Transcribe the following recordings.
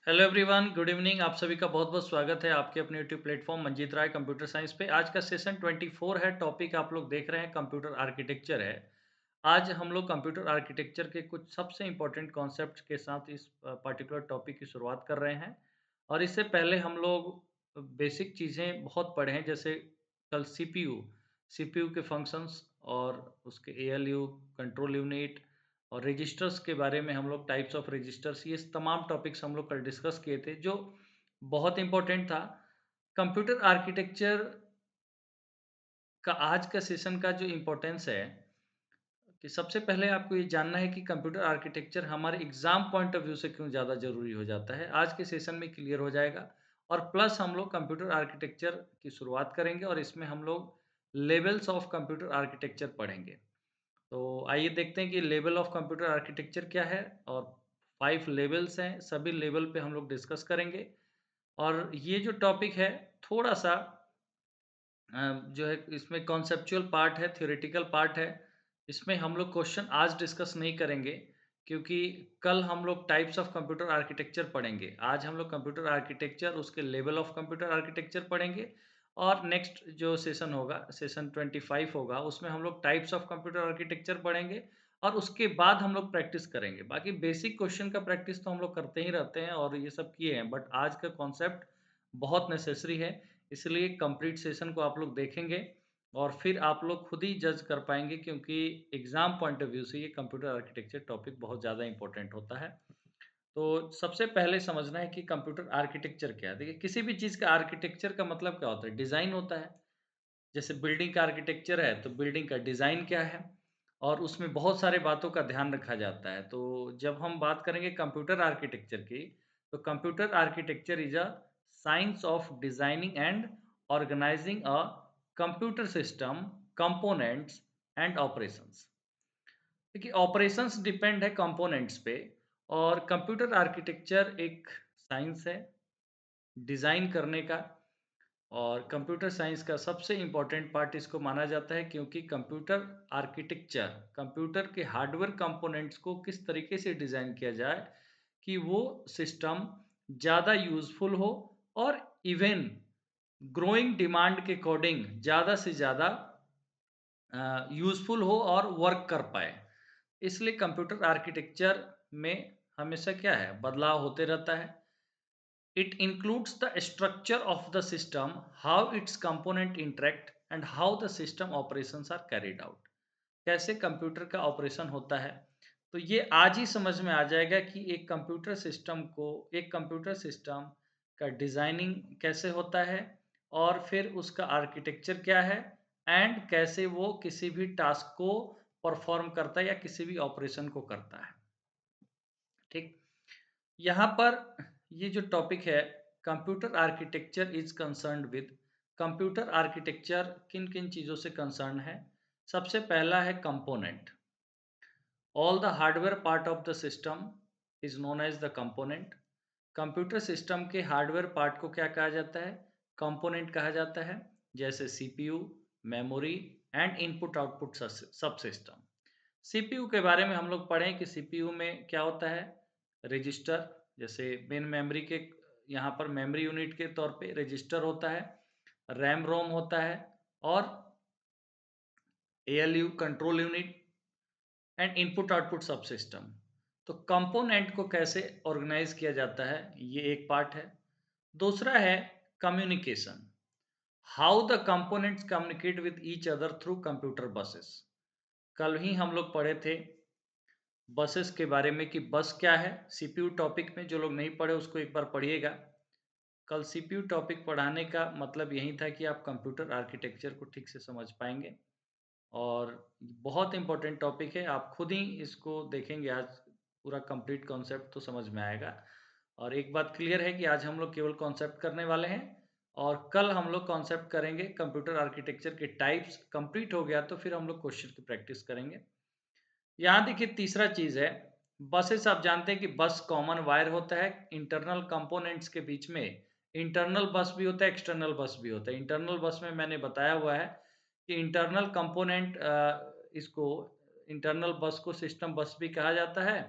Hello everyone, good evening. आप सभी का बहुत-बहुत स्वागत है आपके अपने यूट्यूब प्लेटफ़ॉर्म मंजीत राय कंप्यूटर साइंस पे। आज का सेशन 24 है, टॉपिक आप लोग देख रहे हैं कंप्यूटर आर्किटेक्चर है। आज हम लोग कंप्यूटर आर्किटेक्चर के कुछ सबसे इम्पोर्टेंट कॉन्सेप्ट्स के साथ इस पर्टिकुलर टॉपिक की शुरुआत कर रहे हैं। और इससे पहले हम लोग बेसिक चीज़ें बहुत पढ़े हैं, जैसे कल सीपीयू के फंक्शंस और उसके एएलयू, कंट्रोल यूनिट और रजिस्टर्स के बारे में हम लोग टाइप्स ऑफ रजिस्टर्स, ये तमाम टॉपिक्स हम लोग कल डिस्कस किए थे, जो बहुत इम्पोर्टेंट था। कंप्यूटर आर्किटेक्चर का आज का सेशन का जो इम्पोर्टेंस है कि सबसे पहले आपको ये जानना है कि कंप्यूटर आर्किटेक्चर हमारे एग्ज़ाम पॉइंट ऑफ व्यू से क्यों ज़्यादा ज़रूरी हो जाता है। आज के सेशन में क्लियर हो जाएगा। और प्लस हम लोग कंप्यूटर आर्किटेक्चर की शुरुआत करेंगे और इसमें हम लोग लेवल्स ऑफ कंप्यूटर आर्किटेक्चर पढ़ेंगे। तो आइए देखते हैं कि लेवल ऑफ कंप्यूटर आर्किटेक्चर क्या है। और 5 लेवल्स हैं, सभी लेवल पे हम लोग डिस्कस करेंगे। और ये जो टॉपिक है थोड़ा-सा जो है, इसमें कॉन्सेप्चुअल पार्ट है, थ्योरेटिकल पार्ट है। इसमें हम लोग क्वेश्चन आज डिस्कस नहीं करेंगे, क्योंकि कल हम लोग टाइप्स ऑफ कंप्यूटर आर्किटेक्चर पढ़ेंगे। आज हम लोग कंप्यूटर आर्किटेक्चर, उसके लेवल ऑफ कंप्यूटर आर्किटेक्चर पढ़ेंगे। और नेक्स्ट जो सेशन होगा, सेशन 25 होगा, उसमें हम लोग टाइप्स ऑफ कंप्यूटर आर्किटेक्चर पढ़ेंगे और उसके बाद हम लोग प्रैक्टिस करेंगे। बाकी बेसिक क्वेश्चन का प्रैक्टिस तो हम लोग करते ही रहते हैं और ये सब किए हैं, बट आज का कॉन्सेप्ट बहुत नेसेसरी है। इसलिए कंप्लीट सेशन को आप लोग देखेंगे और फिर आप लोग खुद ही जज कर पाएँगे, क्योंकि एग्ज़ाम पॉइंट ऑफ व्यू से ये कंप्यूटर आर्किटेक्चर टॉपिक बहुत ज़्यादा इम्पोर्टेंट होता है। तो सबसे पहले समझना है कि कंप्यूटर आर्किटेक्चर क्या है। देखिए, किसी भी चीज़ का आर्किटेक्चर का मतलब क्या होता है? डिज़ाइन होता है। जैसे बिल्डिंग का आर्किटेक्चर है, तो बिल्डिंग का डिज़ाइन क्या है? और उसमें बहुत सारे बातों का ध्यान रखा जाता है। तो जब हम बात करेंगे कंप्यूटर आर्किटेक्चर की, तो computer architecture is a science of designing and organising a computer system, components and operations. देखिए, ऑपरेशंस डिपेंड है कंपोनेंट्स पे, और कंप्यूटर आर्किटेक्चर एक साइंस है डिज़ाइन करने का। और कंप्यूटर साइंस का सबसे इम्पोर्टेंट पार्ट इसको माना जाता है, क्योंकि कंप्यूटर आर्किटेक्चर कंप्यूटर के हार्डवेयर कंपोनेंट्स को किस तरीके से डिज़ाइन किया जाए कि वो सिस्टम ज़्यादा यूज़फुल हो और इवन ग्रोइंग डिमांड के अकॉर्डिंग ज़्यादा से ज़्यादा यूज़फुल हो और वर्क कर पाए। इसलिए कंप्यूटर आर्किटेक्चर में हमेशा क्या है, बदलाव होते रहता है। It includes the structure of the system, how its component interact and how the system operations are carried out. कैसे कंप्यूटर का ऑपरेशन होता है, तो ये आज ही समझ में आ जाएगा कि एक कंप्यूटर सिस्टम का डिज़ाइनिंग कैसे होता है और फिर उसका आर्किटेक्चर क्या है एंड कैसे वो किसी भी टास्क को परफॉर्म करता है या किसी भी ऑपरेशन को करता है। ठीक। यहाँ पर ये जो टॉपिक है, computer architecture is concerned with, computer architecture किन किन चीज़ों से कंसर्न है। सबसे पहला है component. All the hardware part of the system is known as the component. Computer system के हार्डवेयर पार्ट को क्या कहा जाता है? कंपोनेंट कहा जाता है। जैसे CPU, memory and input output सब सिस्टम। सीपीयू के बारे में हम लोग पढ़ें कि सीपीयू में क्या होता है। रजिस्टर, जैसे मेन मेमोरी के, यहाँ पर मेमोरी यूनिट के तौर पे रजिस्टर होता है, रैम रोम होता है, और ALU control unit and input output सब सिस्टम। तो कंपोनेंट को कैसे ऑर्गेनाइज किया जाता है, ये एक पार्ट है। दूसरा है communication, how the components communicate with each other through computer buses. कल ही हम लोग पढ़े थे बसेस के बारे में कि बस क्या है। सीपीयू टॉपिक में जो लोग नहीं पढ़े उसको एक बार पढ़िएगा। कल सीपीयू टॉपिक पढ़ाने का मतलब यही था कि आप कंप्यूटर आर्किटेक्चर को ठीक से समझ पाएंगे। और बहुत इम्पोर्टेंट टॉपिक है, आप खुद ही इसको देखेंगे आज, पूरा कंप्लीट कॉन्सेप्ट तो समझ में आएगा। और एक बात क्लियर है कि आज हम लोग केवल कॉन्सेप्ट करने वाले हैं, और कल हम लोग कॉन्सेप्ट करेंगे कंप्यूटर आर्किटेक्चर के टाइप्स। कंप्लीट हो गया तो फिर हम लोग क्वेश्चन की प्रैक्टिस करेंगे। यहाँ देखिए, तीसरा चीज़ है बसेस। आप जानते हैं कि बस कॉमन वायर होता है इंटरनल कंपोनेंट्स के बीच में। इंटरनल बस भी होता है, एक्सटर्नल बस भी होता है। इंटरनल बस में मैंने बताया हुआ है कि इंटरनल कंपोनेंट, इसको इंटरनल बस को सिस्टम बस भी कहा जाता है,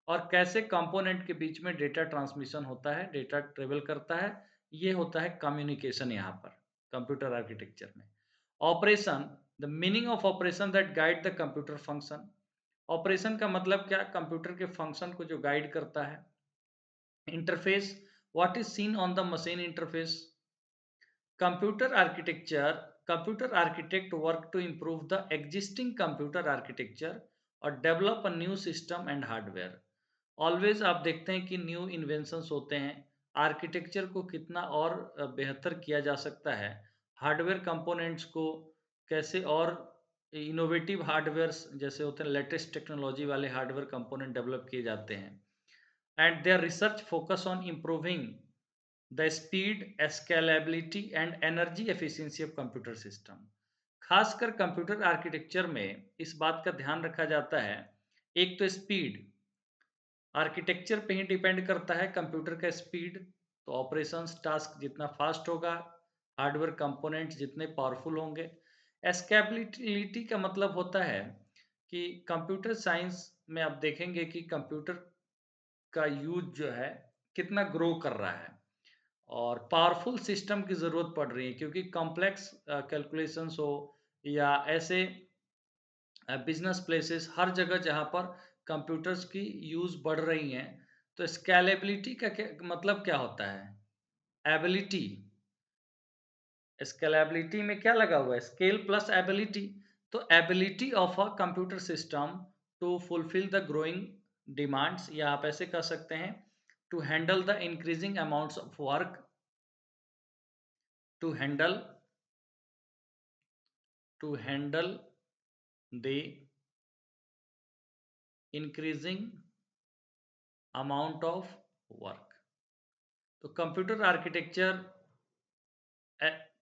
और कैसे कंपोनेंट के बीच में डेटा ट्रांसमिशन होता है, डेटा ट्रेवल करता है, ये होता है कम्युनिकेशन यहाँ पर, कंप्यूटर आर्किटेक्चर में। Operation, the meaning of operation that guide the computer function. Operation का मतलब क्या? कंप्यूटर के फंक्शन को जो गाइड करता है। Interface, what is seen on the machine interface. Computer architecture, computer architect work to improve the existing computer architecture और develop a new system and hardware. Always आप देखते हैं कि न्यू इन्वेंशंस होते हैं, आर्किटेक्चर को कितना और बेहतर किया जा सकता है, हार्डवेयर कंपोनेंट्स को कैसे और इनोवेटिव हार्डवेयर्स जैसे होते हैं, लेटेस्ट टेक्नोलॉजी वाले हार्डवेयर कंपोनेंट डेवलप किए जाते हैं। And their research focus on improving the speed, scalability and energy efficiency of computer system. खासकर कंप्यूटर आर्किटेक्चर में इस बात का ध्यान रखा जाता है, एक तो स्पीड, आर्किटेक्चर पे ही डिपेंड करता है कंप्यूटर का स्पीड। तो ऑपरेशंस टास्क जितना फास्ट होगा, हार्डवेयर कंपोनेंट्स जितने पावरफुल होंगे। स्केलेबिलिटी का मतलब होता है कि कंप्यूटर साइंस में आप देखेंगे कि कंप्यूटर का यूज जो है कितना ग्रो कर रहा है और पावरफुल सिस्टम की ज़रूरत पड़ रही है, क्योंकि कॉम्प्लेक्स कैलकुलेशंस हो या ऐसे बिजनेस प्लेसेस, हर जगह जहाँ पर कंप्यूटर्स की यूज़ बढ़ रही हैं। तो स्केलेबिलिटी का क्या मतलब, क्या होता है? एबिलिटी, स्केलेबिलिटी में क्या लगा हुआ है? Scale plus ability. तो ability of a computer system to fulfil the growing demands, या आप ऐसे कह सकते हैं, to handle the increasing amounts of work, to handle to handle the increasing amount of work. तो कंप्यूटर आर्किटेक्चर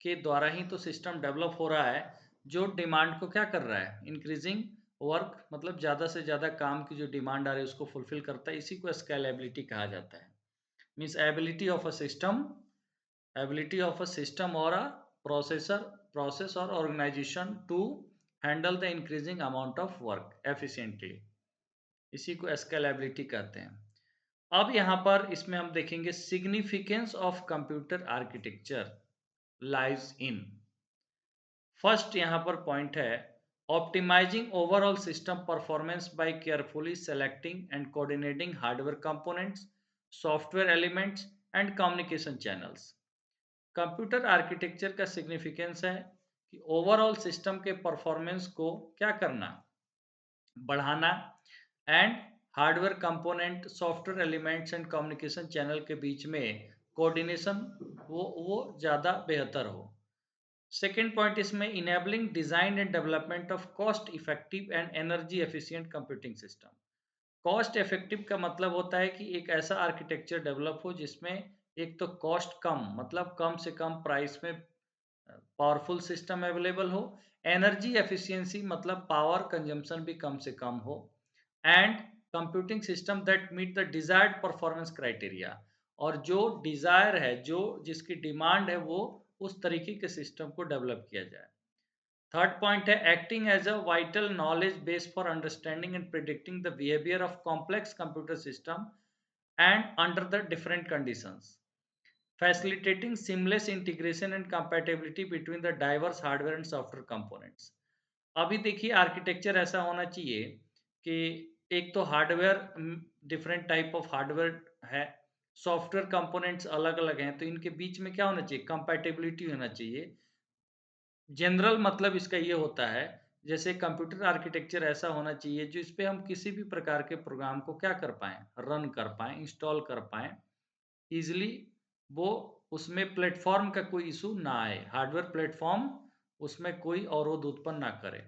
के द्वारा ही तो सिस्टम डेवलप हो रहा है, जो डिमांड को क्या कर रहा है? इंक्रीजिंग वर्क, मतलब ज़्यादा से ज़्यादा काम की जो डिमांड आ रही है उसको फुलफिल करता है। इसी को स्केलेबिलिटी कहा जाता है। Means ability of a system, ability of a system और अ प्रोसेसर, प्रोसेस और organisation to handle the increasing amount of work efficiently. इसी को स्केलेबिलिटी कहते हैं। अब यहाँ पर इसमें हम देखेंगे significance of computer architecture lies in. First यहाँ पर पॉइंट है, optimising overall system performance by carefully selecting and coordinating hardware components, software elements and communication channels. Computer architecture का सिग्निफिकेंस है कि ओवरऑल सिस्टम के परफॉर्मेंस को क्या करना, बढ़ाना, and hardware component, software elements and communication channel के बीच में कोऑर्डिनेशन वो ज़्यादा बेहतर हो। सेकेंड पॉइंट इसमें, enabling design and development of cost effective and energy efficient computing system. Cost effective का मतलब होता है कि एक ऐसा आर्किटेक्चर डेवलप हो जिसमें एक तो कॉस्ट कम, मतलब कम से कम प्राइस में पावरफुल सिस्टम अवेलेबल हो। एनर्जी एफिशिएंसी मतलब पावर कंजम्पशन भी कम से कम हो। And computing system that meet the desired performance criteria, और जो डिजायर है, जो जिसकी डिमांड है, वो उस तरीके के सिस्टम को डेवलप किया जाए। थर्ड पॉइंट है, acting as a vital knowledge base for understanding and predicting the behaviour of complex computer system and under the different conditions, facilitating seamless integration and compatibility between the diverse hardware and software components। अभी देखिए, architecture ऐसा होना चाहिए कि एक तो hardware, different type of hardware है, software components अलग अलग हैं, तो इनके बीच में क्या होना चाहिए? कंपैटिबिलिटी होना चाहिए। जनरल मतलब इसका ये होता है, जैसे कंप्यूटर आर्किटेक्चर ऐसा होना चाहिए जो इस पे हम किसी भी प्रकार के प्रोग्राम को क्या कर पाएँ, रन कर पाएँ, इंस्टॉल कर पाएँ ईज़िली। वो उसमें प्लेटफ़ॉर्म का कोई इश्यू ना आए, हार्डवेयर प्लेटफ़ॉर्म उसमें कोई अवरोध उत्पन्न ना करे।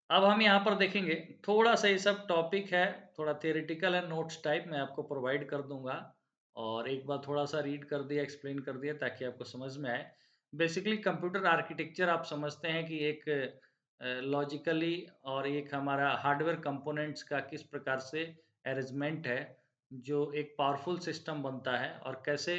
अब हम यहाँ पर देखेंगे, थोड़ा-सा ये सब टॉपिक है, थोड़ा थियोरेटिकल है, नोट्स टाइप मैं आपको प्रोवाइड कर दूँगा और एक बार थोड़ा-सा रीड कर दिया, एक्सप्लेन कर दिया ताकि आपको समझ में आए। बेसिकली कंप्यूटर आर्किटेक्चर आप समझते हैं कि एक लॉजिकली और एक हमारा हार्डवेयर कंपोनेंट्स का किस प्रकार से अरेंजमेंट है, जो एक पावरफुल सिस्टम बनता है और कैसे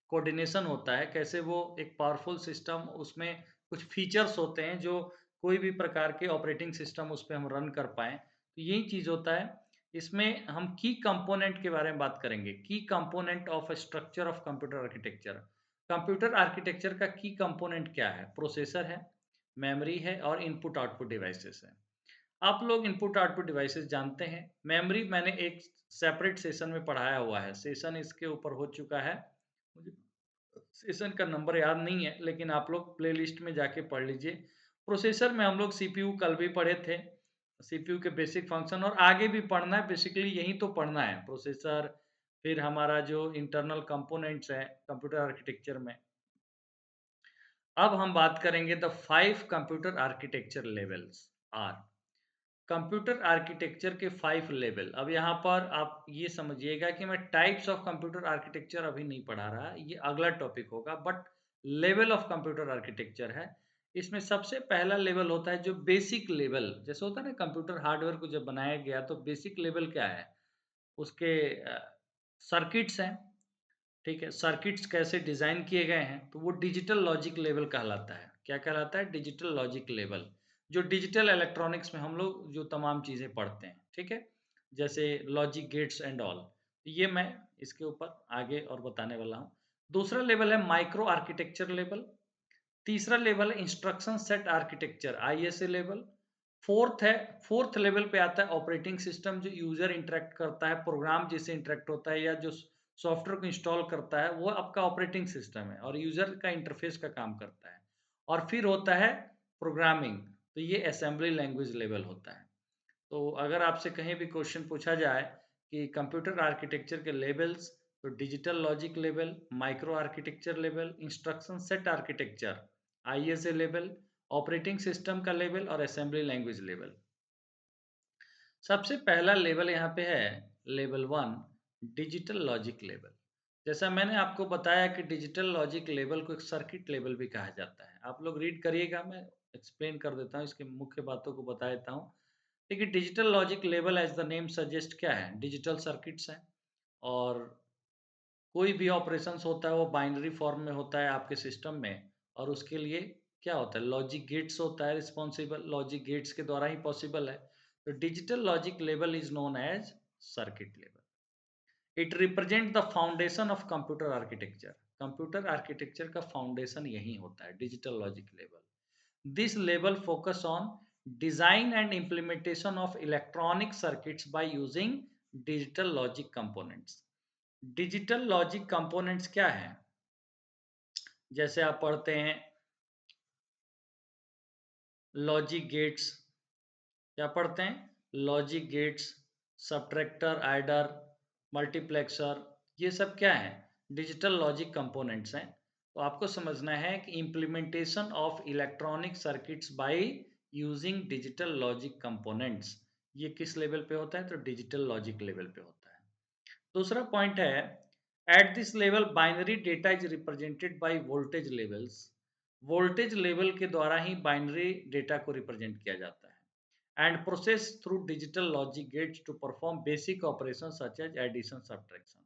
कोऑर्डिनेशन होता है, कैसे वो एक पावरफुल सिस्टम, उसमें कुछ फीचर्स होते हैं जो कोई भी प्रकार के ऑपरेटिंग सिस्टम उस पे हम रन कर पाएँ। तो यही चीज़ होता है। इसमें हम की कंपोनेंट के बारे में बात करेंगे। की component of a structure of computer architecture. Computer architecture का की कंपोनेंट क्या है? प्रोसेसर है, मेमोरी है और इनपुट आउटपुट डिवाइसेस है। आप लोग इनपुट आउटपुट डिवाइसेस जानते हैं। मेमोरी मैंने एक सेपरेट सेशन में पढ़ाया हुआ है। सेशन इसके ऊपर हो चुका है। मुझे सेशन का नंबर याद नहीं है, लेकिन आप लोग प्लेलिस्ट में जाके पढ़ लीजिए। प्रोसेसर में हम लोग सीपीयू कल भी पढ़े थे। सीपीयू के बेसिक फंक्शन और आगे भी पढ़ना है, बेसिकली यही तो पढ़ना है। प्रोसेसर, फिर हमारा जो इंटरनल कंपोनेंट्स हैं कंप्यूटर आर्किटेक्चर में। अब हम बात करेंगे the 5 computer architecture levels are. Computer architecture के 5 लेवल। अब यहाँ पर आप ये समझिएगा कि मैं टाइप्स ऑफ कंप्यूटर आर्किटेक्चर अभी नहीं पढ़ा रहा, ये अगला टॉपिक होगा, but level of computer architecture है। इसमें सबसे पहला लेवल होता है जो बेसिक लेवल, जैसे होता है ना कंप्यूटर हार्डवेयर को जब बनाया गया तो बेसिक लेवल क्या है? उसके सर्किट्स हैं, ठीक है? सर्किट्स कैसे डिज़ाइन किए गए हैं, तो वो डिजिटल लॉजिक लेवल कहलाता है। क्या कहलाता है? Digital logic level. जो डिजिटल इलेक्ट्रॉनिक्स में हम लोग जो तमाम चीज़ें पढ़ते हैं, ठीक है? जैसे लॉजिक गेट्स एंड ऑल। ये मैं इसके ऊपर आगे और बताने वाला हूँ। दूसरा लेवल है माइक्रो आर्किटेक्चर लेवल। तीसरा लेवल है instruction set architecture, ISA level. Fourth level पे आता है ऑपरेटिंग सिस्टम, जो यूजर इंटरेक्ट करता है, प्रोग्राम जिससे इंटरेक्ट होता है या जो सॉफ्टवेयर को इंस्टॉल करता है, वो आपका ऑपरेटिंग सिस्टम है और यूजर का इंटरफेस का काम करता है। और फिर होता है प्रोग्रामिंग, तो ये असेंबली लैंग्वेज लेवल होता है। तो अगर आपसे कहीं भी क्वेश्चन पूछा जाए कि कंप्यूटर आर्किटेक्चर के लेवल्स, तो digital logic level, micro architecture level, instruction set architecture, ISA level, operating system का लेवल और असेंबली लैंग्वेज लेवल। सबसे पहला लेवल यहाँ पे है लेवल 1, डिजिटल लॉजिक लेवल। जैसा मैंने आपको बताया कि डिजिटल लॉजिक लेवल को एक सर्किट लेवल भी कहा जाता है। आप लोग रीड करिएगा, मैं एक्सप्लेन कर देता हूँ, इसके मुख्य बातों को बता देता हूँ। देखिए digital logic level as the name suggest क्या है? डिजिटल सर्किट्स हैं और कोई भी ऑपरेशंस होता है वो बाइनरी फॉर्म में होता है आपके सिस्टम में और उसके लिए क्या होता है? लॉजिक गेट्स होता है रिस्पॉन्सिबल, लॉजिक गेट्स के द्वारा ही पॉसिबल है। तो digital logic level is known as circuit level. It represent the foundation of computer architecture. Computer architecture का फाउंडेशन यही होता है, digital logic level. This level focus on design and implementation of electronic circuits by using digital logic components. Digital logic components क्या हैं? जैसे आप पढ़ते हैं लॉजिक गेट्स, क्या पढ़ते हैं? Logic gates, subtractor, adder, multiplexer, ये सब क्या है? डिजिटल लॉजिक कंपोनेंट्स हैं। तो आपको समझना है कि implementation of electronic circuits by using digital logic components, ये किस लेवल पे होता है? तो डिजिटल लॉजिक लेवल पे होता है। दूसरा पॉइंट है at this level binary data is represented by voltage levels. Voltage level के द्वारा ही बाइनरी डेटा को रिप्रेजेंट किया जाता है and process through digital logic gates to perform basic operation such as addition subtraction.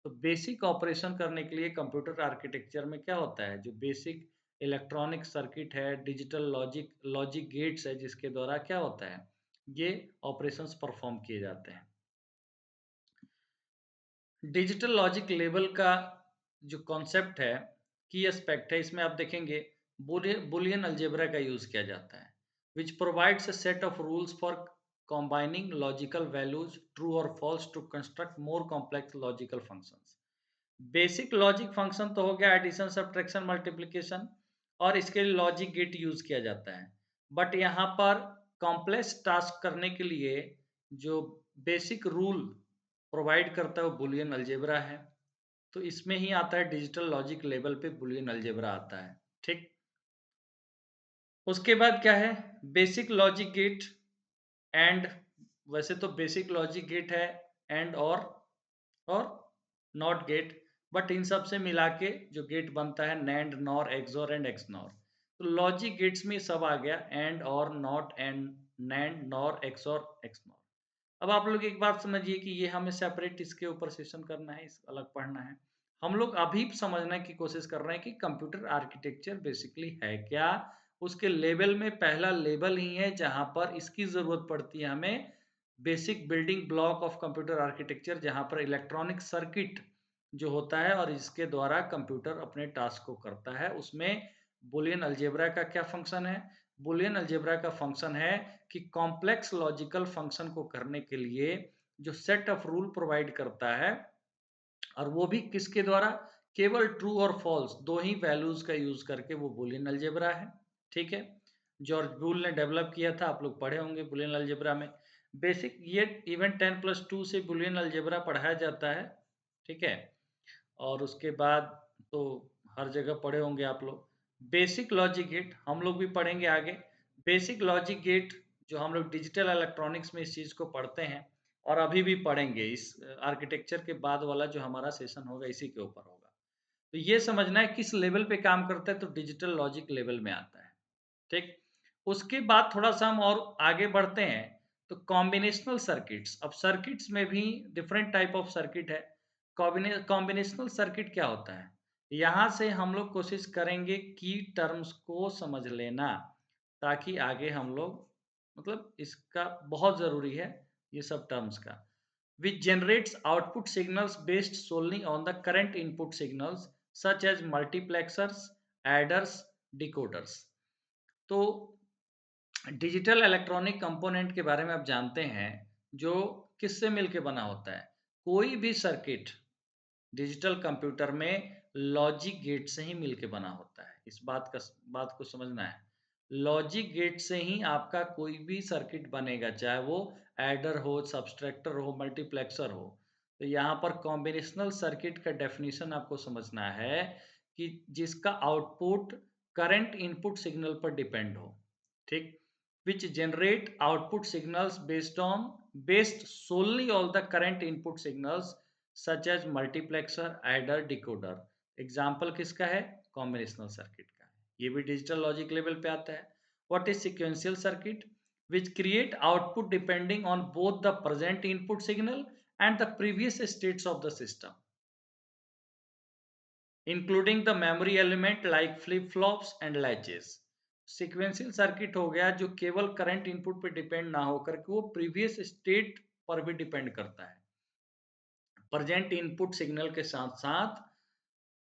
तो बेसिक ऑपरेशन करने के लिए कंप्यूटर आर्किटेक्चर में क्या होता है? जो बेसिक इलेक्ट्रॉनिक सर्किट है, डिजिटल लॉजिक लॉजिक गेट्स है, जिसके द्वारा क्या होता है? ये ऑपरेशंस परफॉर्म किए जाते हैं। डिजिटल लॉजिक लेवल का जो कॉन्सेप्ट है, की एस्पेक्ट है, इसमें आप देखेंगे बुलियन अलजेब्रा का यूज़ किया जाता है, which provides a set of rules for combining logical values true और false to construct more complex logical functions. Basic logic function तो हो गया एडिशन, सब्ट्रैक्शन, मल्टीप्लिकेशन, और इसके लिए लॉजिक गेट यूज़ किया जाता है। बट यहाँ पर कॉम्प्लेक्स टास्क करने के लिए जो बेसिक रूल प्रोवाइड करता है वो बुलियन अलजेब्रा है। तो इसमें ही आता है डिजिटल लॉजिक लेवल पे बुलियन अलजेब्रा आता है, ठीक? उसके बाद क्या है? बेसिक लॉजिक गेट एंड, वैसे तो बेसिक लॉजिक गेट है एंड और नॉट गेट, बट इन सब से मिला के जो गेट बनता है NAND, nor, XOR and XNOR. तो लॉजिक गेट्स में सब आ गया, एंड, और, not, and, NAND, nor, XOR, XNOR. अब आप लोग एक बात समझिए कि ये हमें सेपरेट इसके ऊपर सेशन करना है, इस अलग पढ़ना है। हम लोग अभी समझने की कोशिश कर रहे हैं कि कंप्यूटर आर्किटेक्चर बेसिकली है क्या। उसके लेवल में पहला लेवल ही है जहां पर इसकी जरूरत पड़ती है हमें basic building block of computer architecture, जहाँ पर इलेक्ट्रॉनिक सर्किट जो होता है और इसके द्वारा कंप्यूटर अपने टास्क को करता है, उसमें बूलियन अलजेब्रा का क्या फंक्शन है? बूलियन अलजेब्रा का फंक्शन है कि कॉम्प्लेक्स लॉजिकल फंक्शन को करने के लिए जो सेट ऑफ रूल प्रोवाइड करता है, और वो भी किसके द्वारा? केवल ट्रू और फॉल्स 2 ही वैल्यूज़ का यूज़ करके वो बूलियन अलजेब्रा है, ठीक है? जॉर्ज ब्रूल ने डेवलप किया था, आप लोग पढ़े होंगे बूलियन अलजेब्रा में। बेसिक ये इवन 10+2 से बूलियन अलजेब्रा पढ़ाया जाता है, ठीक है? और उसके बाद तो हर जगह पढ़े होंगे आप लोग। बेसिक लॉजिक गेट हम लोग भी पढ़ेंगे आगे। बेसिक लॉजिक गेट जो हम लोग डिजिटल इलेक्ट्रॉनिक्स में इस चीज़ को पढ़ते हैं और अभी भी पढ़ेंगे, इस आर्किटेक्चर के बाद वाला जो हमारा सेशन होगा इसी के ऊपर होगा। तो ये समझना है किस लेवल पे काम करता है, तो डिजिटल लॉजिक लेवल में आता है, ठीक? उसके बाद थोड़ा-सा हम और आगे बढ़ते हैं, तो कॉम्बिनेशनल सर्किट्स। अब सर्किट्स में भी डिफरेंट टाइप ऑफ सर्किट है। कॉम्बिनेशनल सर्किट क्या होता है? यहाँ से हम लोग कोशिश करेंगे की टर्म्स को समझ लेना, ताकि आगे हम लोग मतलब इसका बहुत ज़रूरी है ये सब टर्म्स का। Which generates output signals based solely on the current input signals such as multiplexers, adders, decoders। तो डिजिटल इलेक्ट्रॉनिक कंपोनेंट के बारे में आप जानते हैं, जो किससे मिलके बना होता है? कोई भी सर्किट डिजिटल कंप्यूटर में लॉजिक गेट से ही मिलके बना होता है। इस बात को समझना है। लॉजिक गेट से ही आपका कोई भी सर्किट बनेगा, चाहे वो एडर हो, सब्सट्रैक्टर हो, मल्टीप्लेक्सर हो। तो यहाँ पर कॉम्बिनेशनल सर्किट का डेफिनेशन आपको समझना है कि जिसका आउटपुट करंट इनपुट सिग्नल पर डिपेंड हो, ठीक? which generate output signals based solely on the current input signals such as multiplexer, adder, decoder। Example किसका है? कॉम्बिनेशनल सर्किट का है। ये भी डिजिटल लॉजिक लेवल पे आता है। What is sequential circuit? which create output depending on both the present input signal and the previous states of the system, including the memory element like flip flops and latches। Sequential circuit हो गया जो केवल current input पे depend ना होकर के वो previous state पर भी डिपेंड करता है। प्रेजेंट इनपुट सिग्नल के साथ साथ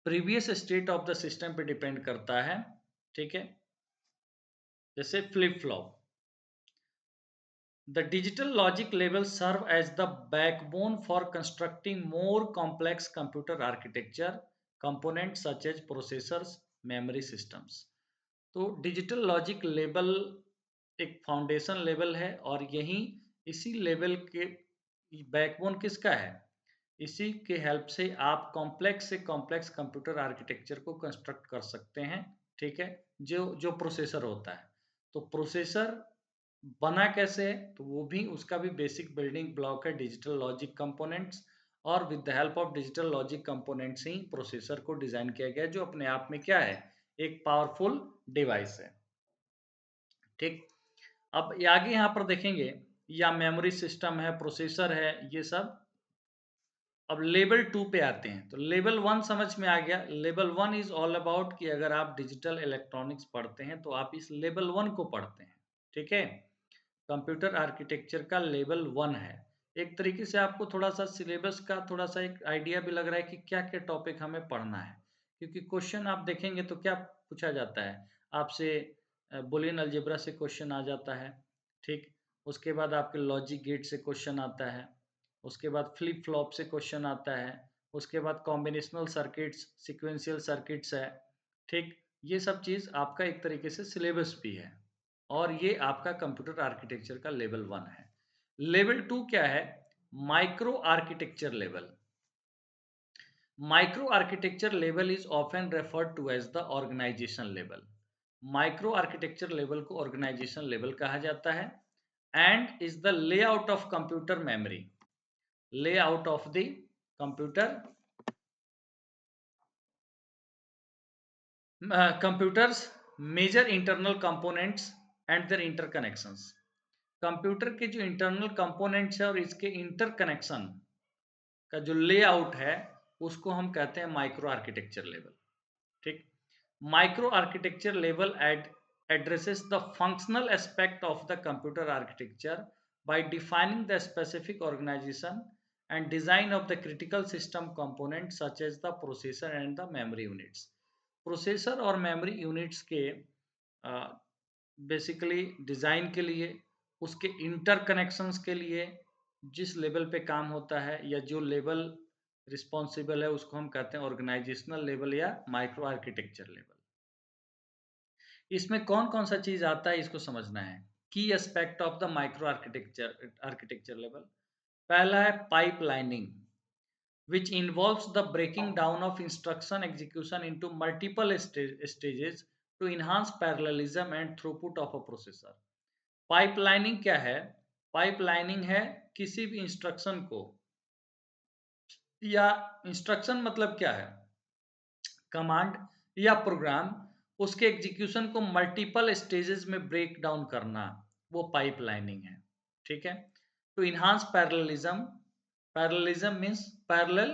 previous state of the system पे डिपेंड करता है, ठीक है? जैसे flip flop. The digital logic levels serve as the backbone for constructing more complex computer architecture components such as processors, memory systems। तो डिजिटल लॉजिक लेवल एक foundation level है और यही इसी लेवल के बैकबोन किसका है? इसी के हेल्प से आप कॉम्प्लेक्स से कॉम्प्लेक्स कंप्यूटर आर्किटेक्चर को कंस्ट्रक्ट कर सकते हैं, ठीक है? जो जो प्रोसेसर होता है, तो प्रोसेसर बना कैसे है? तो वो भी उसका भी बेसिक बिल्डिंग ब्लॉक है डिजिटल लॉजिक कंपोनेंट्स, और with the help of digital logic components he processor को डिजाइन किया गया है, जो अपने आप में क्या है? एक पावरफुल डिवाइस है, ठीक? अब ये आगे यहाँ पर देखेंगे, या मेमोरी सिस्टम है, प्रोसेसर है, ये सब। अब लेवल 2 पे आते हैं, तो लेवल 1 समझ में आ गया। लेवल 1 इज ऑल अबाउट कि अगर आप डिजिटल इलेक्ट्रॉनिक्स पढ़ते हैं तो आप इस लेवल 1 को पढ़ते हैं, ठीक है? कंप्यूटर आर्किटेक्चर का लेवल 1 है। एक तरीके से आपको थोड़ा-सा सिलेबस का थोड़ा-सा एक आइडिया भी लग रहा है कि क्या-क्या टॉपिक हमें पढ़ना है। क्योंकि क्वेश्चन आप देखेंगे तो क्या पूछा जाता है आपसे? बूलियन अलजेब्रा से क्वेश्चन आ जाता है, ठीक? उसके बाद आपके लॉजिक गेट से क्वेश्चन आता है, उसके बाद फ्लिप फ्लॉप से क्वेश्चन आता है, उसके बाद कॉम्बिनेशनल सर्किट्स, सीक्वेंशियल सर्किट्स है, ठीक? ये सब चीज़ आपका एक तरीके से सिलेबस भी है, और ये आपका कंप्यूटर आर्किटेक्चर का लेवल 1 है। लेवल 2 क्या है? Micro architecture level. Micro architecture level is often referred to as the organisation level. Micro architecture level को ऑर्गेनाइजेशन लेवल कहा जाता है, and is the layout of computer memory. Layout of the computer computer's major internal components and their interconnections. Computer के जो internal components है और इसके interconnection का जो लेआउट है, उसको हम कहते हैं माइक्रो आर्किटेक्चर लेवल, ठीक? Micro architecture level addresses the functional aspect of the computer architecture by defining the specific organization and design of the critical system components such as the processor and the memory units. Processor और memory units के basically design के लिए, उसके interconnections के लिए जिस level पे काम होता है या जो लेवल रिस्पॉन्सिबल है उसको हम कहते हैं ऑर्गेनाइजेशनल लेवल या माइक्रो आर्किटेक्चर लेवल। इसमें कौन-कौन सा चीज़ आता है इसको समझना है। की aspect of the micro architecture architecture level. पहला है pipelining which involves the breaking down of instruction execution into multiple stages to enhance parallelism and throughput of a processor. Pipelining क्या है? पाइपलाइनिंग है किसी भी इंस्ट्रक्शन को, या इंस्ट्रक्शन मतलब क्या है? कमांड या प्रोग्राम, उसके एग्जीक्यूशन को मल्टीपल स्टेजेस में ब्रेक डाउन करना, वो पाइपलाइनिंग है। ठीक है? To enhance parallelism, parallelism means parallel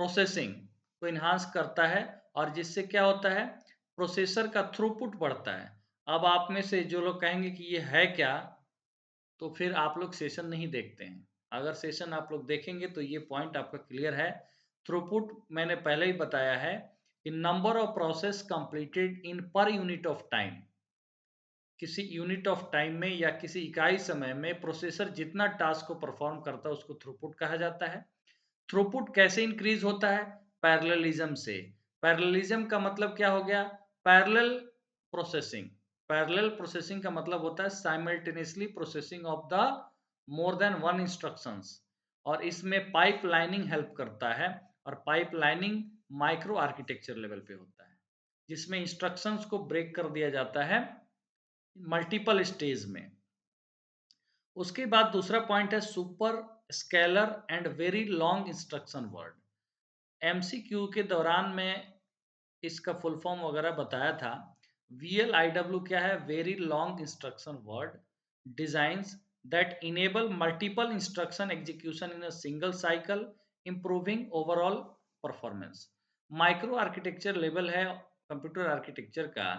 processing को इन्हांस करता है, और जिससे क्या होता है, प्रोसेसर का थ्रूपुट बढ़ता है। अब आप में से जो लोग कहेंगे कि ये है क्या, तो फिर आप लोग सेशन नहीं देखते हैं। अगर सेशन आप लोग देखेंगे तो ये पॉइंट आपका क्लियर है। थ्रूपुट मैंने पहले ही बताया है कि number of process completed in per unit of time. किसी यूनिट ऑफ टाइम में या किसी इकाई समय में प्रोसेसर जितना टास्क को परफॉर्म करता है उसको थ्रूपुट कहा जाता है। थ्रूपुट कैसे इंक्रीज होता है? पैरेललिज्म से। पैरेललिज्म का मतलब क्या हो गया? Parallel processing. पैरेलल प्रोसेसिंग का मतलब होता है simultaneously processing of the more than one instructions, और इसमें पाइपलाइनिंग हेल्प करता है। और पाइपलाइनिंग माइक्रो आर्किटेक्चर लेवल पे होता है, जिसमें इंस्ट्रक्शंस को ब्रेक कर दिया जाता है मल्टीपल स्टेज में। उसके बाद दूसरा पॉइंट है super scalar and very long instruction word. MCQ के दौरान में इसका फुल फॉर्म वगैरह बताया था। VLIW क्या है? Very long instruction word designs that enable multiple instruction execution in a single cycle, improving overall performance. Micro architecture level है कंप्यूटर आर्किटेक्चर का,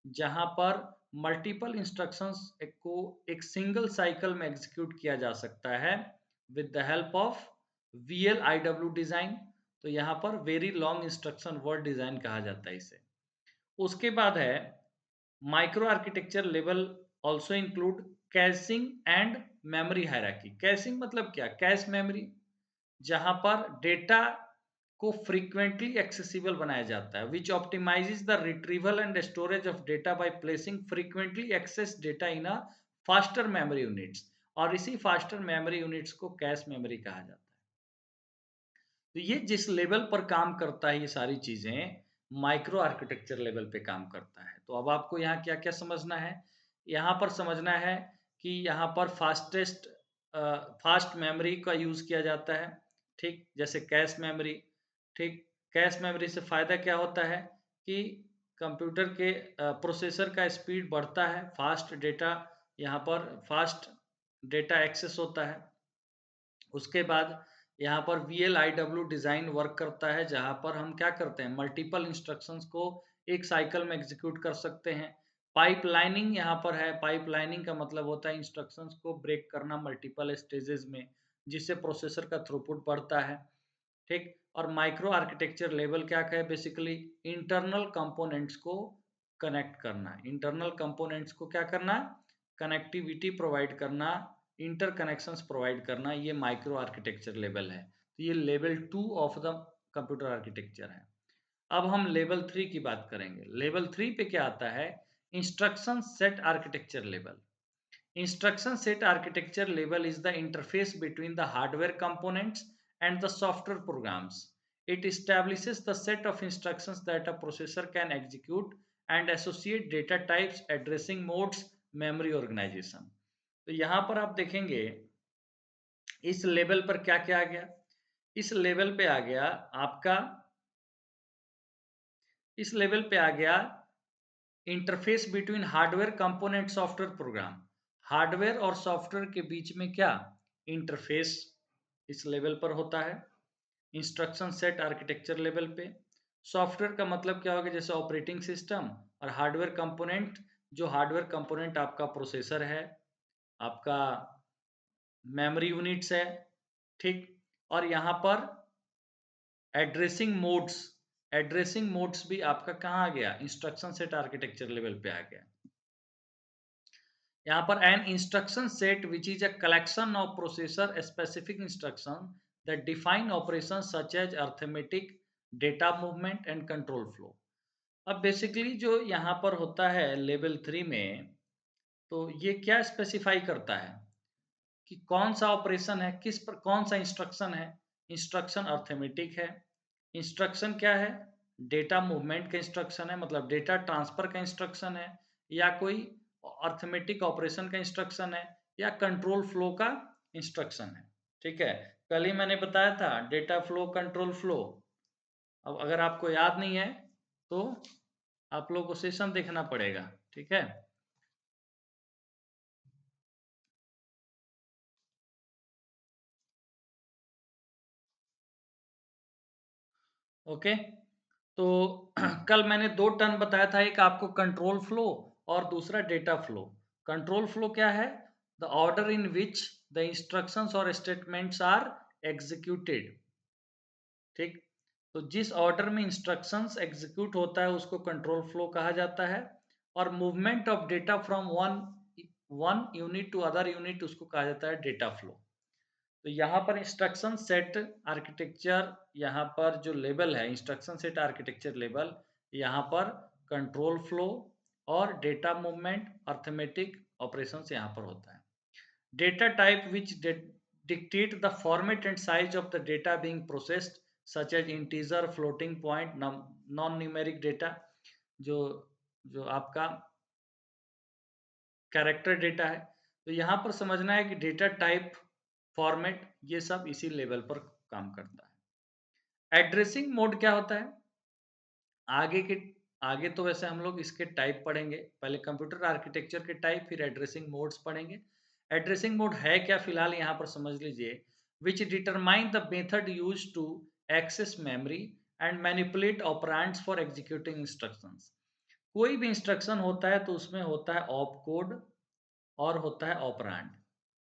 जहां पर मल्टीपल इंस्ट्रक्शंस को एक सिंगल साइकिल में एग्जीक्यूट किया जा सकता है with the help of VLIW design. तो यहाँ पर very long instruction word design कहा जाता है इसे। उसके बाद है micro architecture level also include caching and memory hierarchy. Caching मतलब क्या? कैश मेमोरी, जहां पर डेटा को फ्रीक्वेंटली एक्सेसिबल बनाया जाता है, which optimises the retrieval and storage of data by placing frequently access data in a faster memory units. और इसी फास्टर मेमोरी यूनिट्स को कैश मेमोरी कहा जाता है। तो ये जिस लेवल पर काम करता है, ये सारी चीज़ें माइक्रो आर्किटेक्चर लेवल पे काम करता है। तो अब आपको यहाँ क्या-क्या समझना है? यहाँ पर समझना है कि यहाँ पर फास्ट मेमोरी का यूज़ किया जाता है, ठीक? जैसे कैश मेमोरी, ठीक? कैश मेमोरी से फ़ायदा क्या होता है कि कंप्यूटर के प्रोसेसर का स्पीड बढ़ता है, फास्ट डेटा यहाँ पर फास्ट डेटा एक्सेस होता है। उसके बाद यहाँ पर VLIW डिज़ाइन वर्क करता है, जहाँ पर हम क्या करते हैं, मल्टीपल इंस्ट्रक्शंस को एक साइकिल में एग्जीक्यूट कर सकते हैं। पाइपलाइनिंग यहाँ पर है। पाइपलाइनिंग का मतलब होता है इंस्ट्रक्शंस को ब्रेक करना मल्टीपल स्टेजेस में, जिससे प्रोसेसर का थ्रूपुट बढ़ता है। ठीक? और माइक्रो आर्किटेक्चर लेवल क्या है? बेसिकली इंटरनल कंपोनेंट्स को कनेक्ट करना। इंटरनल कंपोनेंट्स को क्या करना? कनेक्टिविटी प्रोवाइड करना, इंटरकनेक्शंस प्रोवाइड करना, ये माइक्रो आर्किटेक्चर लेवल है। तो ये level 2 of the computer architecture है। अब हम लेवल 3 की बात करेंगे। लेवल 3 पे क्या आता है? Instruction set architecture level. Instruction set architecture level is the interface between the hardware components and the software programs. It establishes the set of instructions that a processor can execute and associate data types, addressing modes, memory organization. तो यहाँ पर आप देखेंगे इस level पर क्या क्या आ गया। इस लेवल पे आ गया आपका, इस लेवल पे आ गया interface between hardware component software program. Hardware और सॉफ्टवेयर के बीच में क्या इंटरफेस इस लेवल पर होता है, इंस्ट्रक्शन सेट आर्किटेक्चर लेवल पे। सॉफ्टवेयर का मतलब क्या होगा? जैसे ऑपरेटिंग सिस्टम, और हार्डवेयर कंपोनेंट, जो हार्डवेयर कंपोनेंट आपका प्रोसेसर है, आपका मेमोरी यूनिट्स है, ठीक। और यहाँ पर एड्रेसिंग मोड्स भी आपका कहाँ आ गया, इंस्ट्रक्शन सेट आर्किटेक्चर लेवल पे आ गया। यहाँ पर an instruction set which is a collection of processor specific instruction that define operation such as arithmetic, data movement and control flow. अब बेसिकली जो यहाँ पर होता है लेवल 3 में, तो ये क्या स्पेसिफाई करता है कि कौन सा ऑपरेशन है, किस पर कौन सा इंस्ट्रक्शन है। इंस्ट्रक्शन अर्थमेटिक है। इंस्ट्रक्शन क्या है, डेटा मूवमेंट का इंस्ट्रक्शन है, मतलब डेटा ट्रांसफर का इंस्ट्रक्शन है, या कोई अर्थमेटिक ऑपरेशन का इंस्ट्रक्शन है, या कंट्रोल फ्लो का इंस्ट्रक्शन है। ठीक है, कल ही मैंने बताया था डेटा फ्लो, कंट्रोल फ्लो। अब अगर आपको याद नहीं है तो आप लोग को सेशन देखना पड़ेगा। ठीक है, ओके। तो कल मैंने दो टर्म बताया था, एक आपको कंट्रोल फ्लो और दूसरा डेटा फ्लो। कंट्रोल फ्लो क्या है, the order in which the instructions और स्टेटमेंट्स आर एग्जीक्यूटेड। ठीक, तो जिस ऑर्डर में इंस्ट्रक्शंस एग्जीक्यूट होता है उसको कंट्रोल फ्लो कहा जाता है, और movement of data from one one unit to other unit उसको कहा जाता है डेटा फ्लो। तो यहाँ पर इंस्ट्रक्शन सेट आर्किटेक्चर, यहाँ पर जो लेवल है इंस्ट्रक्शन सेट आर्किटेक्चर लेवल, यहाँ पर कंट्रोल फ्लो और डेटा मूवमेंट अर्थमेटिक ऑपरेशंस यहाँ पर होता है। Data type which dictate the format and size of the data being processed such as integer, floating point, non numeric data, जो जो आपका कैरेक्टर डेटा है। तो यहाँ पर समझना है कि डेटा टाइप, फॉर्मेट, ये सब इसी लेवल पर काम करता है। एड्रेसिंग मोड क्या होता है, आगे के आगे तो वैसे हम लोग इसके टाइप पढ़ेंगे, पहले कंप्यूटर आर्किटेक्चर के टाइप, फिर एड्रेसिंग मोड्स पढ़ेंगे। एड्रेसिंग मोड है क्या, फिलहाल यहाँ पर समझ लीजिए। Which determine the method use to access memory and manipulate operands for executing instructions. कोई भी इंस्ट्रक्शन होता है तो उसमें होता है ऑप कोड और होता है ऑपरेंड।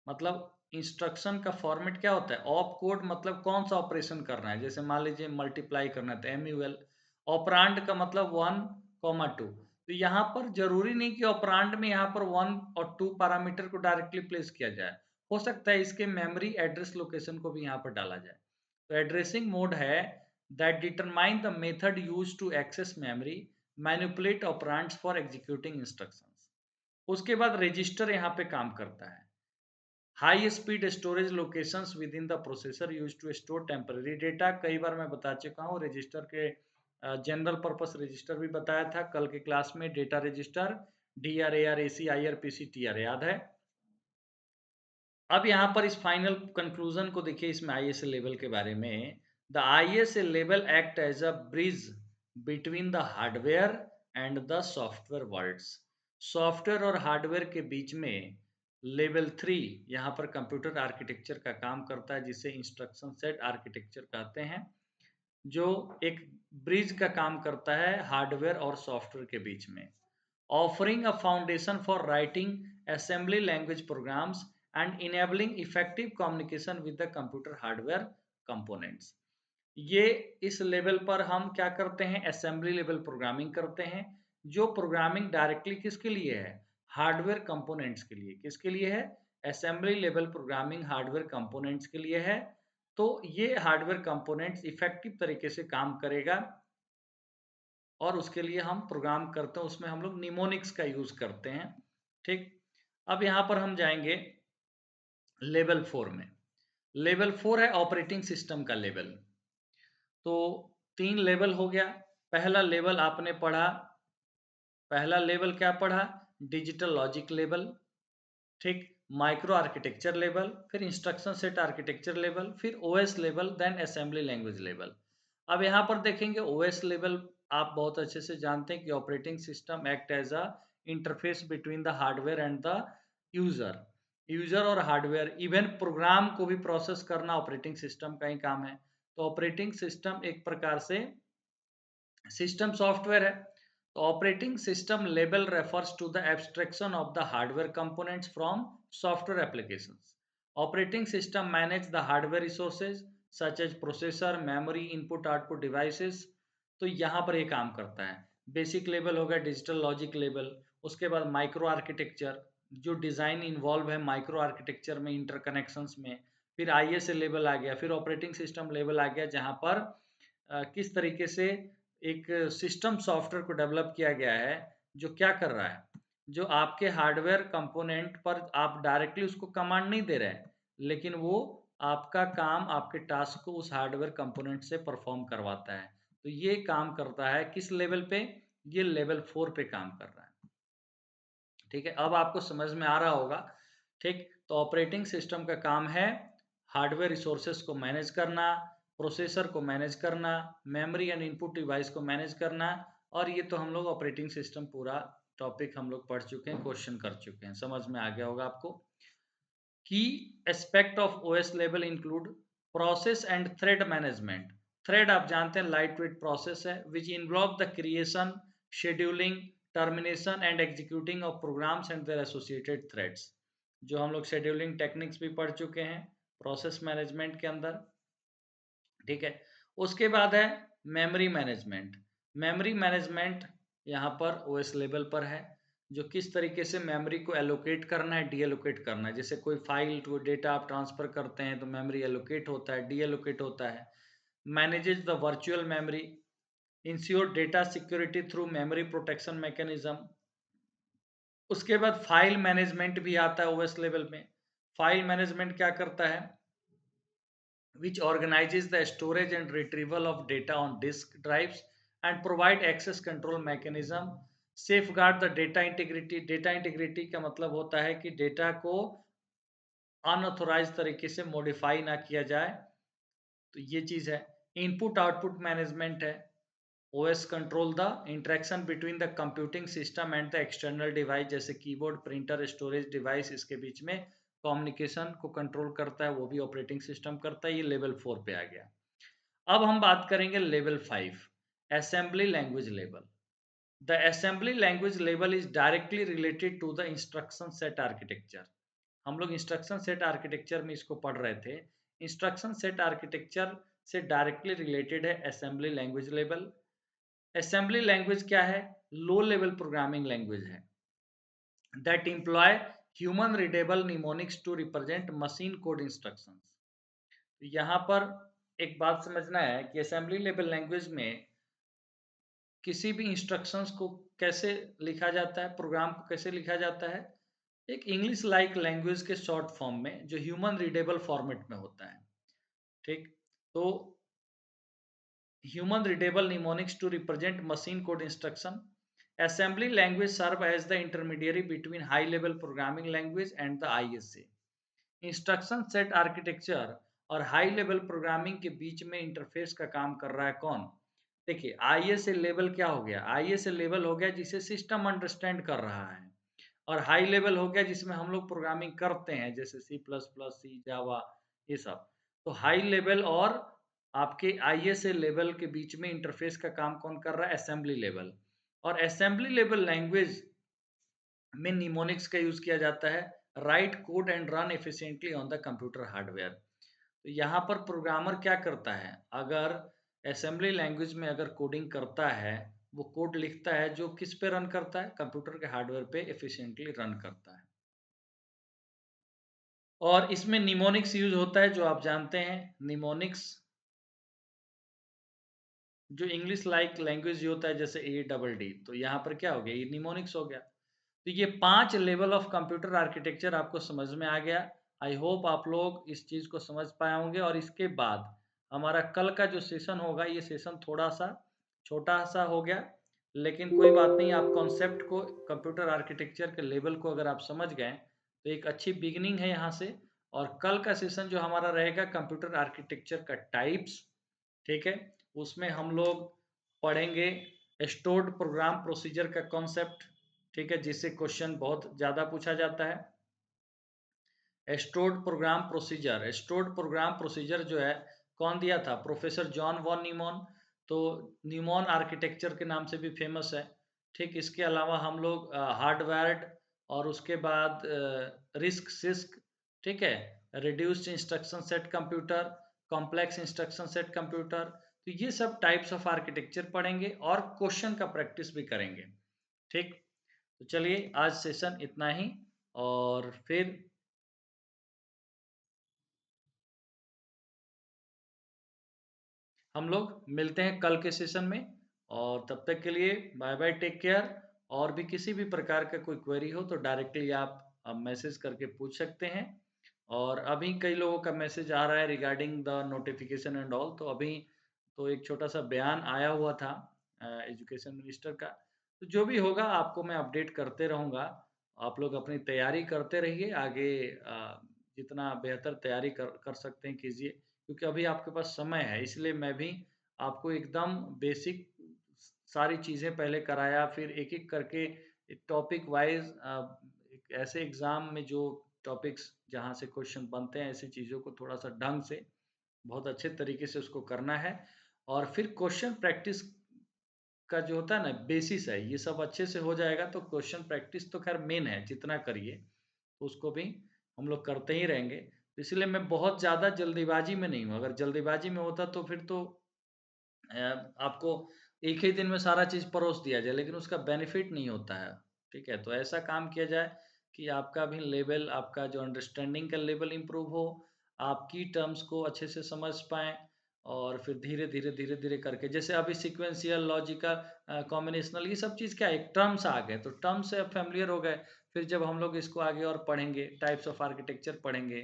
मतलब इंस्ट्रक्शन का फॉर्मेट क्या होता है, ऑप कोड मतलब कौन सा ऑपरेशन करना है, जैसे मान लीजिए मल्टीप्लाई करना है तो एमयूएल। ऑपरांड का मतलब 1, 2। तो यहाँ पर जरूरी नहीं कि ऑपरांड में यहाँ पर 1 और 2 पैरामीटर को डायरेक्टली प्लेस किया जाए, हो सकता है इसके मेमोरी एड्रेस लोकेशन को भी यहाँ पर डाला जाए। तो एड्रेसिंग मोड है that determine the method use to access memory, manipulate operands for executing instructions. उसके बाद रजिस्टर यहाँ पे काम करता है। High speed storage locations within the processor use to store temporary data. कई बार मैं बता चुका हूँ रजिस्टर के, जनरल पर्पस रजिस्टर भी बताया था कल के क्लास में, data register, D R A R A C I R P C T R, याद है। अब यहाँ पर इस फाइनल कंक्लूजन को देखिए, इसमें आई एस ए लेवल के बारे में। The I S A level act as a bridge between the hardware and the software worlds. Software और हार्डवेयर के बीच में लेवल 3 यहाँ पर कंप्यूटर आर्किटेक्चर का काम करता है, जिसे इंस्ट्रक्शन सेट आर्किटेक्चर कहते हैं, जो एक ब्रिज का काम करता है हार्डवेयर और सॉफ्टवेयर के बीच में, offering a foundation for writing assembly language programs and enabling effective communication with the computer hardware components। ये इस लेवल पर हम क्या करते हैं, असेंबली लेवल प्रोग्रामिंग करते हैं, जो प्रोग्रामिंग डायरेक्टली किसके लिए है, हार्डवेयर कंपोनेंट्स के लिए। किसके लिए है, assembly level programming hardware components के लिए है। तो ये हार्डवेयर कंपोनेंट्स इफेक्टिव तरीके से काम करेगा, और उसके लिए हम प्रोग्राम करते हैं, उसमें हम लोग निमोनिक्स का यूज करते हैं। ठीक, अब यहाँ पर हम जाएंगे लेवल 4 में। लेवल 4 है ऑपरेटिंग सिस्टम का लेवल। तो 3 लेवल हो गया। पहला लेवल आपने पढ़ा, पहला लेवल क्या पढ़ा, डिजिटल लॉजिक लेवल, ठीक, माइक्रो आर्किटेक्चर लेवल, फिर इंस्ट्रक्शन सेट आर्किटेक्चर लेवल, फिर OS level, then assembly language level. अब यहाँ पर देखेंगे ओएस लेवल, आप बहुत अच्छे से जानते हैं कि operating system act as a interface between the hardware and the user. User और हार्डवेयर, इवन प्रोग्राम को भी प्रोसेस करना ऑपरेटिंग सिस्टम का ही काम है। तो ऑपरेटिंग सिस्टम एक प्रकार से सिस्टम सॉफ्टवेयर है। तो operating system level refers to the abstraction of the hardware components from software applications. Operating system manage the hardware resources such as processor, memory, input output devices. तो यहाँ पर ये काम करता है. बेसिक लेवल हो गया डिजिटल लॉजिक लेवल, उसके बाद माइक्रो आर्किटेक्चर, जो डिज़ाइन इन्वॉल्व है माइक्रो आर्किटेक्चर में, इंटरकनेक्शंस में. फिर आईएसए लेवल आ गया, फिर ऑपरेटिंग सिस्टम लेवल आ गया, जहाँ पर किस तरीके से एक सिस्टम सॉफ्टवेयर को डेवलप किया गया है जो क्या कर रहा है, जो आपके हार्डवेयर कंपोनेंट पर आप डायरेक्टली उसको कमांड नहीं दे रहे हैं, लेकिन वो आपका काम, आपके टास्क को उस हार्डवेयर कंपोनेंट से परफॉर्म करवाता है. तो ये काम करता है किस लेवल पे, ये लेवल 4 पे काम कर रहा है. ठीक है, अब आपको समझ में आ रहा होगा. ठीक, तो ऑपरेटिंग सिस्टम का काम है हार्डवेयर रिसोर्सेस को मैनेज करना, प्रोसेसर को मैनेज करना, मेमोरी एंड इनपुट डिवाइस को मैनेज करना. और ये तो हम लोग ऑपरेटिंग सिस्टम पूरा टॉपिक हम लोग पढ़ चुके हैं, क्वेश्चन कर चुके हैं, समझ में आ गया होगा आपको. की aspect of OS level include process and thread management. Thread आप जानते हैं लाइट वेट प्रोसेस है which involve the creation, scheduling, termination and executing of programs and their associated threads. जो हम लोग शेड्यूलिंग टेक्निक्स भी पढ़ चुके हैं प्रोसेस मैनेजमेंट के अंदर. ठीक है, उसके बाद है मेमोरी मैनेजमेंट. मेमोरी मैनेजमेंट यहाँ पर ओएस लेवल पर है, जो किस तरीके से मेमोरी को एलोकेट करना है, डी एलोकेट करना है. जैसे कोई फाइल को डेटा आप ट्रांसफर करते हैं तो मेमोरी एलोकेट होता है, डी एलोकेट होता है. Manages the virtual memory, ensure data security through memory protection mechanism. उसके बाद फाइल मैनेजमेंट भी आता है ओएस लेवल में. फाइल मैनेजमेंट क्या करता है, which organizes the storage and retrieval of data on disk drives and provide access control mechanism, safeguard the data integrity. data integrity का मतलब होता है कि डेटा को अनऑथोराइज तरीके से मॉडिफाई ना किया जाए, तो ये चीज़ है. इनपुट आउटपुट मैनेजमेंट है. OS control the interaction between the computing system and the external device, जैसे कीबोर्ड, प्रिंटर, स्टोरेज डिवाइस, इसके बीच में कम्युनिकेशन को कंट्रोल करता है, वो भी ऑपरेटिंग सिस्टम करता है. ये लेवल 4 पे आ गया. अब हम बात करेंगे level 5, assembly language level. The assembly language level is directly related to the instruction set architecture. हम लोग इंस्ट्रक्शन सेट आर्किटेक्चर में इसको पढ़ रहे थे. इंस्ट्रक्शन सेट आर्किटेक्चर से डायरेक्टली रिलेटेड है assembly language level. Assembly language क्या है, लो लेवल प्रोग्रामिंग लैंग्वेज है that employ human readable mnemonics to represent machine code instructions. यहाँ पर एक बात समझना है कि असेंबली लेवल लैंग्वेज में किसी भी इंस्ट्रक्शंस को कैसे लिखा जाता है, प्रोग्राम को कैसे लिखा जाता है, एक इंग्लिश लाइक लैंग्वेज के शॉर्ट फॉर्म में जो ह्यूमन रीडेबल फॉर्मेट में होता है. ठीक, तो human readable mnemonics to represent machine code instruction. Assembly language serve as the intermediary between high level programming language and the ISA. Instruction set architecture और high level programming के बीच में interface का काम कर रहा है कौन. देखिए आईएसए लेवल क्या हो गया, आईएसए लेवल हो गया जिसे सिस्टम अंडरस्टैंड कर रहा है, और हाई लेवल हो गया जिसमें हम लोग प्रोग्रामिंग करते हैं, जैसे सी प्लस प्लस, सी, जावा, ये सब. तो हाई लेवल और आपके आईएसए लेवल के बीच में इंटरफेस का काम कौन कर रहा है, असेंबली लेवल. और असेंबली लेवल लैंग्वेज में निमोनिक्स का यूज किया जाता है, right code and run efficiently on the computer hardware. तो यहाँ पर प्रोग्रामर क्या करता है, अगर असेंबली लैंग्वेज में अगर कोडिंग करता है, वो कोड लिखता है जो किस पे रन करता है, कंप्यूटर के हार्डवेयर पे एफिशिएंटली रन करता है. और इसमें निमोनिक्स यूज होता है, जो आप जानते हैं निमोनिक्स जो इंग्लिश लाइक लैंग्वेज होता है, जैसे ए डबल डी, तो यहाँ पर क्या हो गया, ये निमोनिक्स हो गया. तो ये 5 लेवल ऑफ कंप्यूटर आर्किटेक्चर आपको समझ में आ गया. आई होप आप लोग इस चीज़ को समझ पाए होंगे. और इसके बाद हमारा कल का जो सेशन होगा, ये सेशन थोड़ा-सा छोटा-सा हो गया, लेकिन कोई बात नहीं. आप कॉन्सेप्ट को, कंप्यूटर आर्किटेक्चर के लेवल को अगर आप समझ गए, तो एक अच्छी बिगिनिंग है यहाँ से. और कल का सेशन जो हमारा रहेगा कंप्यूटर आर्किटेक्चर का टाइप्स, ठीक है, उसमें हम लोग पढ़ेंगे स्टोर्ड प्रोग्राम प्रोसीजर का कॉन्सेप्ट, ठीक है, जिससे क्वेश्चन बहुत ज़्यादा पूछा जाता है. Stored program procedure, stored program procedure जो है कौन दिया था, प्रोफेसर जॉन वॉन न्यूमॉन. तो न्यूमॉन आर्किटेक्चर के नाम से भी फेमस है. ठीक, इसके अलावा हम लोग हार्डवायर्ड और उसके बाद रिस्क सिस्क, ठीक है, reduced instruction set computer, complex instruction set computer. तो ये सब टाइप्स ऑफ आर्किटेक्चर पढ़ेंगे और क्वेश्चन का प्रैक्टिस भी करेंगे। ठीक, तो चलिए आज सेशन इतना ही, और फिर हम लोग मिलते हैं कल के सेशन में। और तब तक के लिए बाय बाय, टेक केयर। और भी किसी भी प्रकार का कोई क्वेरी हो तो डायरेक्टली आप मैसेज करके पूछ सकते हैं। और अभी कई लोगों का मैसेज आ रहा है regarding the notification and all, तो अभी तो एक छोटा सा बयान आया हुआ था एजुकेशन मिनिस्टर का। तो जो भी होगा आपको मैं अपडेट करते रहूँगा। आप लोग अपनी तैयारी करते रहिए, आगे जितना बेहतर तैयारी कर सकते हैं कीजिए, क्योंकि अभी आपके पास समय है। इसलिए मैं भी आपको एकदम बेसिक सारी चीज़ें पहले कराया, फिर एक-एक करके टॉपिक वाइज़ एक ऐसे एग्ज़ाम में जो टॉपिक्स जहाँ से क्वेश्चन बनते हैं, ऐसी चीज़ों को थोड़ा-सा ढंग से, बहुत अच्छे तरीके से उसको करना है। और फिर क्वेश्चन प्रैक्टिस का जो होता है ना बेसिस है, ये सब अच्छे से हो जाएगा तो क्वेश्चन प्रैक्टिस तो ख़ैर मेन है, जितना करिए, तो उसको भी हम लोग करते ही रहेंगे। तो इसलिए मैं बहुत ज़्यादा जल्दीबाज़ी में नहीं हूँ, अगर जल्दीबाज़ी में होता तो फिर तो आपको एक ही दिन में सारा चीज़ परोस दिया जाए, लेकिन उसका बेनिफिट नहीं होता है, ठीक है? तो ऐसा काम किया जाए कि आपका भी लेवल, आपका जो अंडरस्टैंडिंग का लेवल इम्प्रूव हो, आप की टर्म्स को अच्छे से समझ पाएँ, और फिर धीरे-धीरे, धीरे-धीरे करके जैसे अभी सीक्वेंशियल, लॉजिकल, कॉम्बिनेशनल, ये सब चीज़ क्या है, एक टर्म्स आ गए, तो टर्म्स से अब फ़ैमिलियर हो गए। फिर जब हम लोग इसको आगे और पढ़ेंगे, टाइप्स ऑफ आर्किटेक्चर पढ़ेंगे,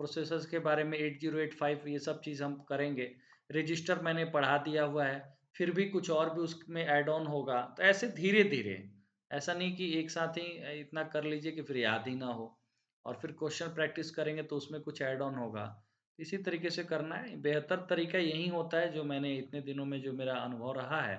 प्रोसेसर्स के बारे में 8085 ये सब चीज़ हम करेंगे। रजिस्टर मैंने बढ़ा दिया हुआ है, फिर भी कुछ और भी उसमें ऐड ऑन होगा। तो ऐसे धीरे-धीरे, ऐसा नहीं कि एक साथ ही इतना कर लीजिए कि फिर याद ही ना हो, और फिर क्वेश्चन प्रैक्टिस करेंगे तो उसमें कुछ ऐड ऑन होगा। इसी तरीके से करना है, बेहतर तरीका यही होता है जो मैंने इतने दिनों में जो मेरा अनुभव रहा है,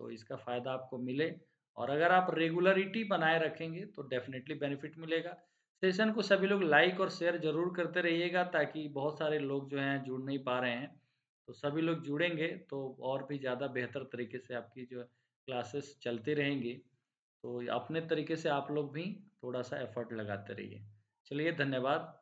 तो इसका फ़ायदा आपको मिले। और अगर आप रेगुलरिटी बनाए रखेंगे तो डेफ़िनेटली बेनिफिट मिलेगा। सेशन को सभी लोग लाइक और शेयर ज़रूर करते रहिएगा, ताकि बहुत सारे लोग जो हैं जुड़ नहीं पा रहे हैं, तो सभी लोग जुड़ेंगे तो और भी ज़्यादा बेहतर तरीके से आपकी जो क्लासेस चलती रहेंगी। तो अपने तरीके से आप लोग भी थोड़ा-सा एफ़र्ट लगाते रहिए। चलिए धन्यवाद।